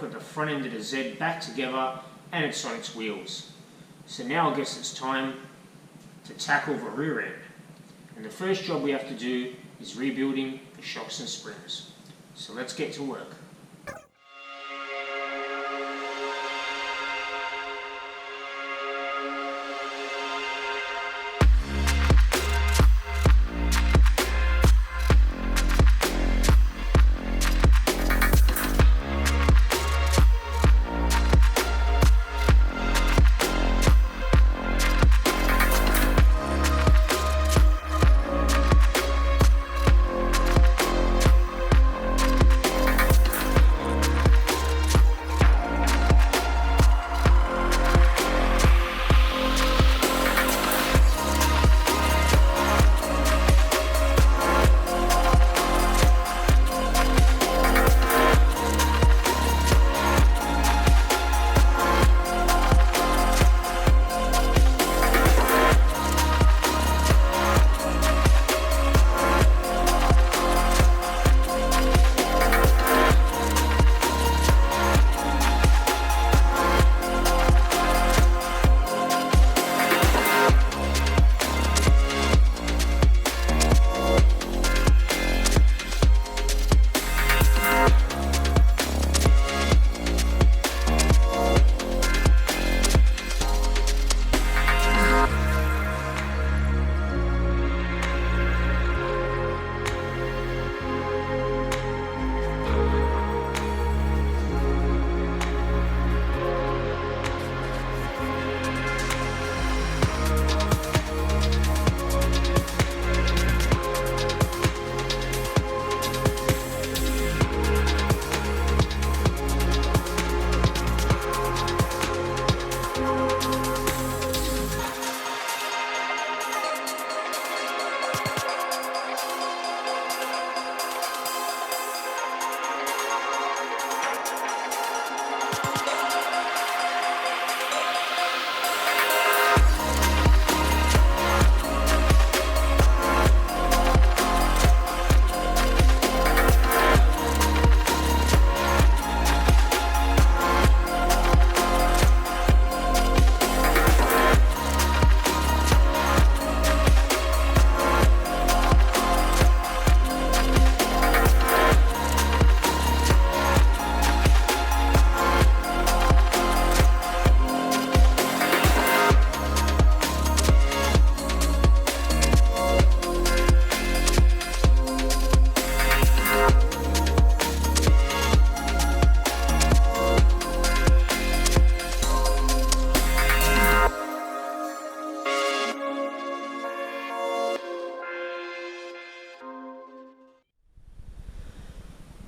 we've got the front end of the Z back together and it's on its wheels. So now I guess it's time to tackle the rear end. And the first job we have to do is rebuilding the shocks and springs. So let's get to work.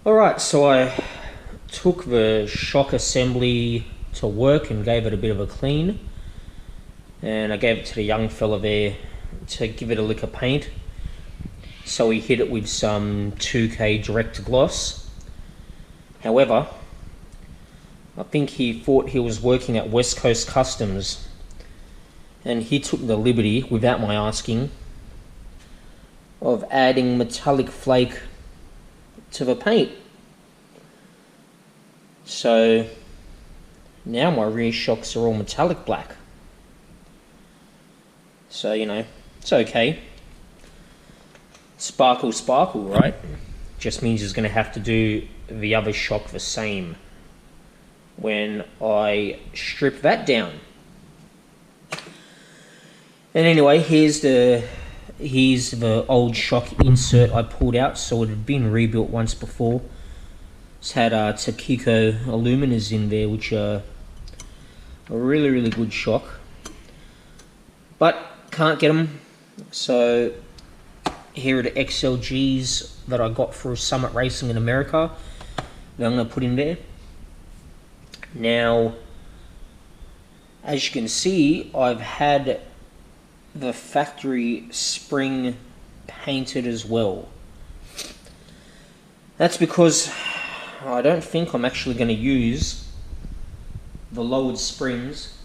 Alright, so I took the shock assembly to work and gave it a bit of a clean, and I gave it to the young fella there to give it a lick of paint. So he hit it with some 2K direct gloss. However, I think he thought he was working at West Coast Customs, and he took the liberty, without my asking, of adding metallic flake to the paint. So now my rear shocks are all metallic black. So, you know, it's okay. Sparkle, sparkle, right? Just means he's going to have to do the other shock the same when I strip that down. And anyway, here's the old shock insert I pulled out. So it had been rebuilt once before. It's had Takiko aluminas in there, which are a really, really good shock. But can't get them. So here are the XLGs that I got for Summit Racing in America that I'm going to put in there. Now, as you can see, I've had the factory spring painted as well. That's because I don't think I'm actually going to use the lowered springs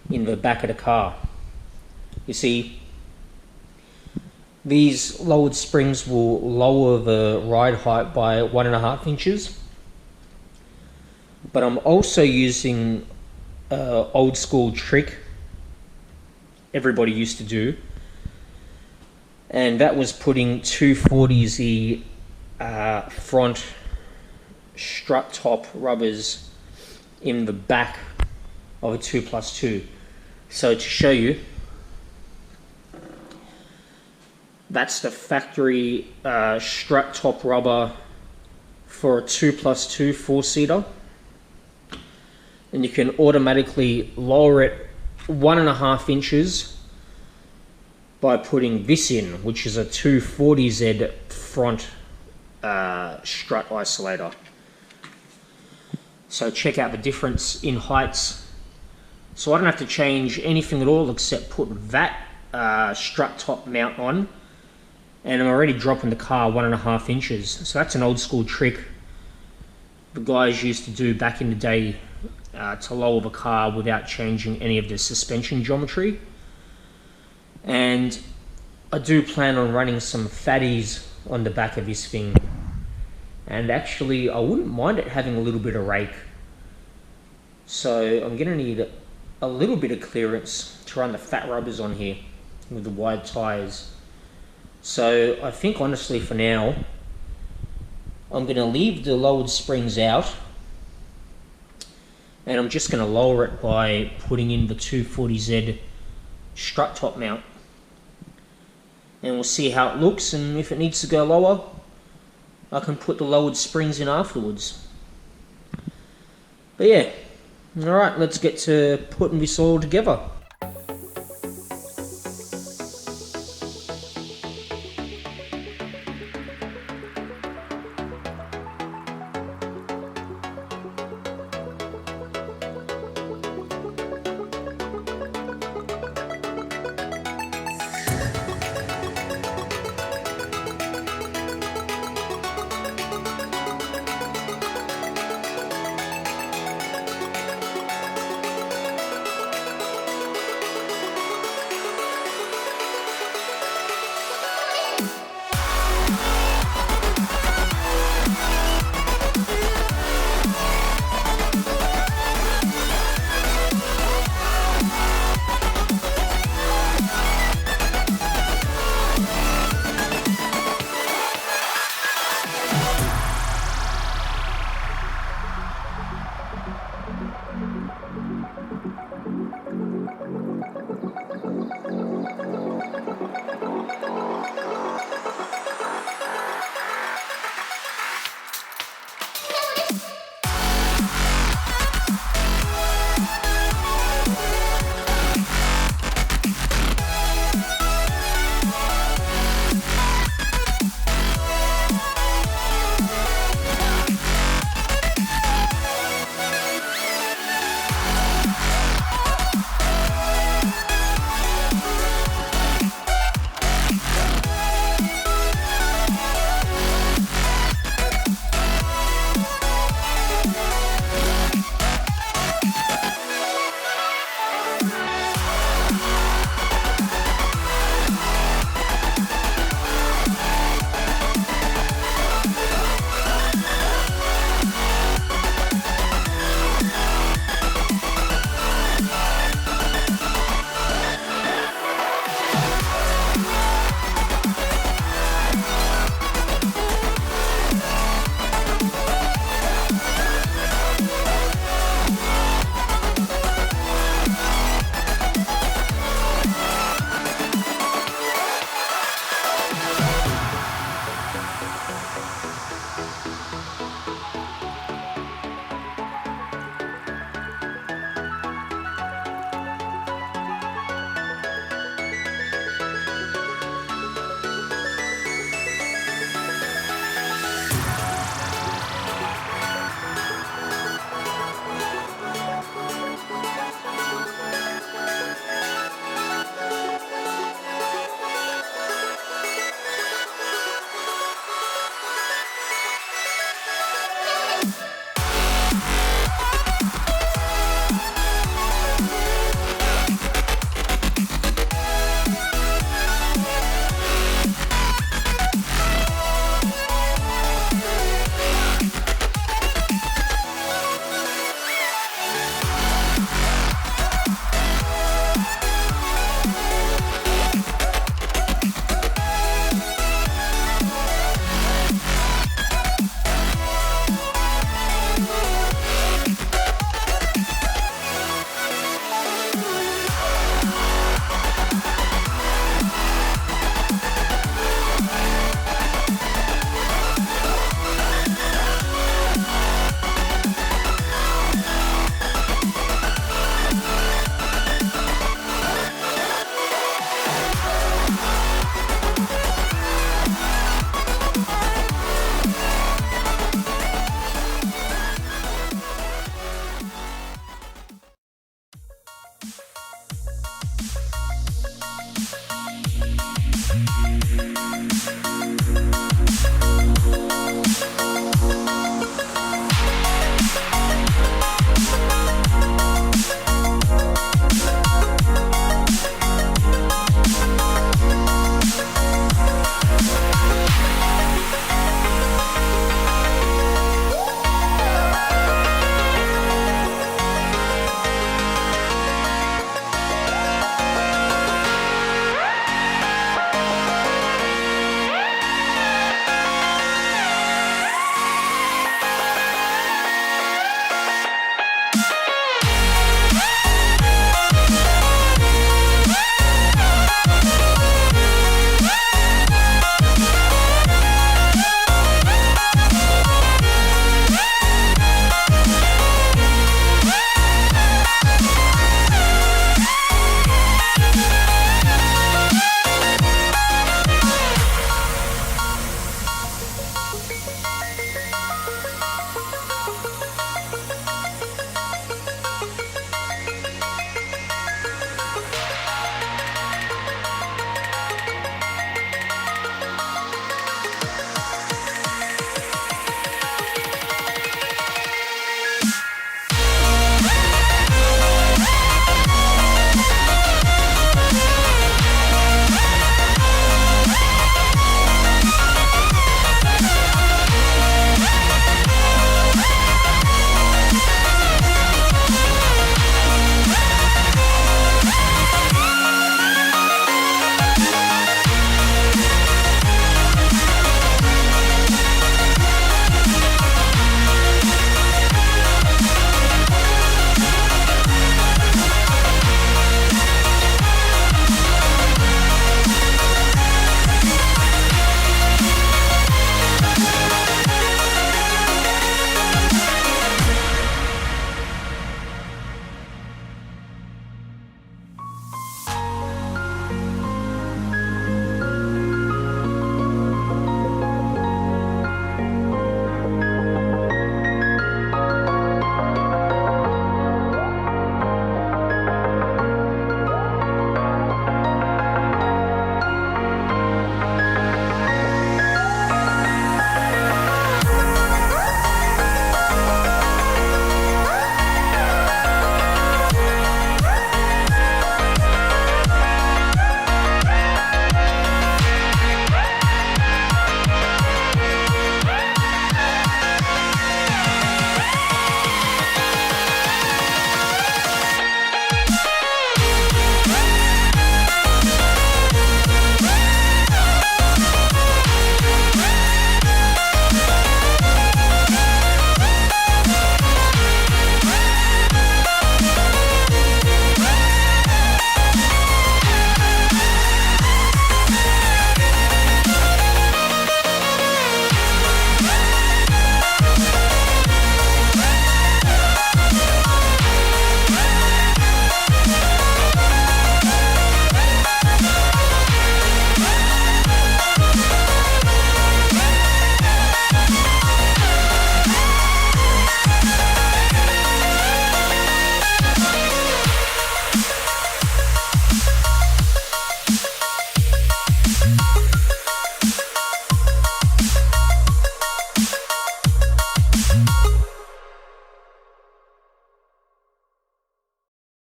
in the back of the car. You see, these lowered springs will lower the ride height by 1.5 inches. But I'm also using old school trick everybody used to do, and that was putting 240Z front strut top rubbers in the back of a 2+2. So to show you, that's the factory strut top rubber for a 2+2 4-seater, and you can automatically lower it 1.5 inches by putting this in, which is a 240Z front strut isolator. So check out the difference in heights. So I don't have to change anything at all except put that strut top mount on, and I'm already dropping the car 1.5 inches. So that's an old school trick the guys used to do back in the day to lower the car without changing any of the suspension geometry. And I do plan on running some fatties on the back of this thing, and actually I wouldn't mind it having a little bit of rake. So I'm gonna need a little bit of clearance to run the fat rubbers on here with the wide tires. So I think honestly for now I'm gonna leave the lowered springs out, and I'm just gonna lower it by putting in the 240Z strut top mount, and we'll see how it looks, and if it needs to go lower I can put the lowered springs in afterwards. But yeah, alright, let's get to putting this all together.